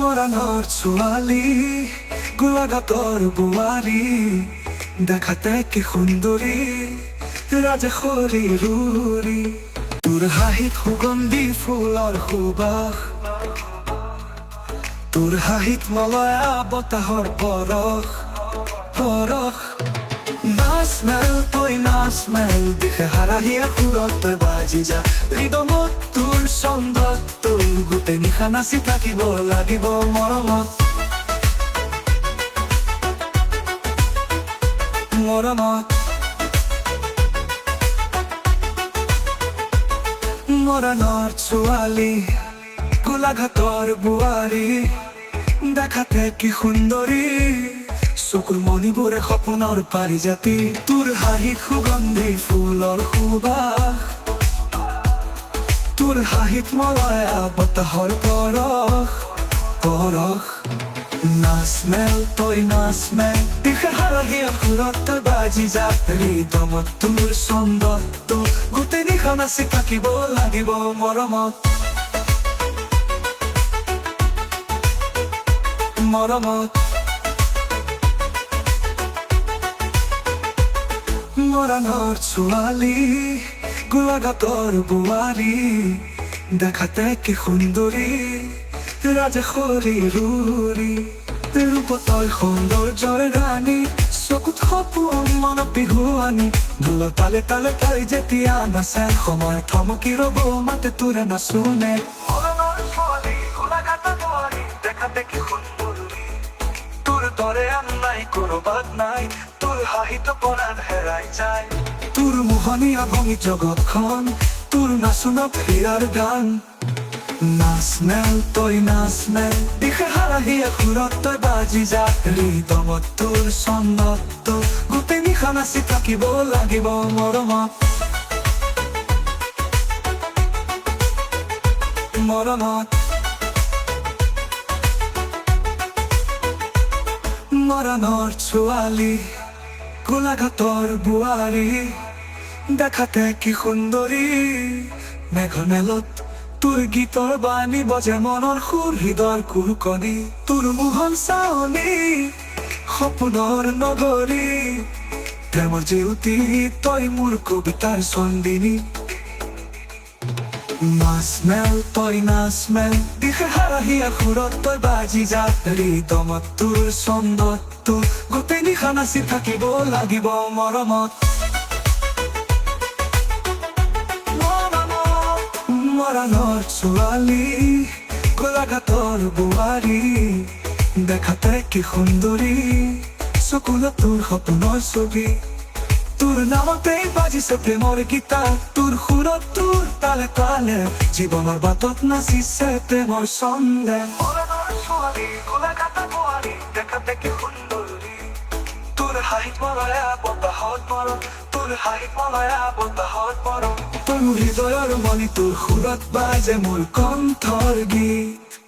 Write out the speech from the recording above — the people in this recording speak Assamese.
মৰাণৰ ছোৱালী গোলাঘাটৰ বোৱাৰী দেখাতে কি সুন্দৰী ৰাজেশ্বৰী ৰূৰী তোৰ হাঁহিত সুগন্ধি ফুলৰ সুবাস তোৰ হাঁহিত মলয়া বতাহৰ পৰশ পৰশ নাচ মেল তই নাচ মেল দিশে হাৰাহিয়া সুৰত তই বাজি যা হৃদমত তোৰ ছন্দত তোৰ গোটেই নিশা নাচি থাকিব লাগিব মৰমত মৰমত মৰাণৰ ছোৱালী গোলাঘাটৰ বোৱাৰী দেখাতে কি সুন্দৰী চকুৰ মণিবোৰে সপোনৰ পাৰিজাতি তোৰ হাঁহিত সুগন্ধি ফুলৰ সুবাস তোৰ হাঁহিত মলয়া বতাহৰ পৰশ পৰশ নাচ মেল তই নাচ মেল দিশে হাৰাহিয়া সুৰত তই বাজি যা হৃদমত তোৰ ছন্দত তোৰ গোটেই নিশা নাচি থাকিব লাগিব মৰমত মৰমত মৰাণৰ ছোৱালী গোলাঘাটৰ বোৱাৰী দেখাতে কি সুন্দৰী ৰাজেশ্বৰী ৰূৰী ৰূপ তই সৌন্দৰ্যৰ ৰাণী চকুত সপোন মনত বিহুৱানী ঢোল তালে তালে তাই যেতিয়া নাচে সময় থমকি ৰব মাতে তোৰে নাচোনে মৰাণৰ ছোৱালী গোলাঘাটৰ বোৱাৰী দেখাতে কি সুন্দৰী তোৰ দৰে আন নাই কৰবাত নাই তোৰ হাঁহিত পৰাণ হেৰাই যায় তোৰ মোহনীয়া ভঙি জগতখন তোৰ নাচোনত হীৰাৰ গান নাচ মেল তই নাচ মেল দিশে হাৰাহিয়া সুৰত তই বাজি যা হৃদমত তোৰ ছন্দত তোৰ গোটেই নিশা নাচি থাকিব লাগিব মৰমত মৰমত মৰাণৰ ছোৱালী গোলাঘাটৰ বোৱাৰী দেখাতে কি সুন্দৰী মেঘৰ মেলত তোৰ গীতৰ বাণী বজে মনৰ সুৰ হৃদয়ৰ কুৰকণি তোৰ মোহন চাৱনী সপোনৰ নগৰী প্ৰেমৰ জেউতি তই মোৰ কবিতাৰ চন্দিনী নাচ মেল তই নাচ মেল দিশে হাৰাহিয়া সুৰত তই বাজি যা হৃদমত তোৰ ছন্দত তোৰ গোটেই নিশা নাচি থাকিব লাগিব মৰমত মৰাণৰ ছোৱালী গোলাঘাটৰ বোৱাৰী দেখাতে কি সুন্দৰী চকুলত তোৰ সপোনৰ ছবি তোৰ নামতেই বাজিছে প্ৰেমৰ গীতা তোৰ সুৰত তোৰ তালে তালে জীৱনৰ বাটত নাচিছে প্ৰেমৰ ছন্দে মৰাণৰ ছোৱালী গোলাঘাটৰ বোৱাৰী দেখাতে কি সুন্দৰী তোৰ হাঁহিত মলয়া বতাহৰ পৰশ তোৰ হাঁহিত মলয়া বতাহৰ পৰশ তোৰ হৃদয়ৰ মণি তোৰ সুৰত বাজে মোৰ কণ্ঠৰ গীত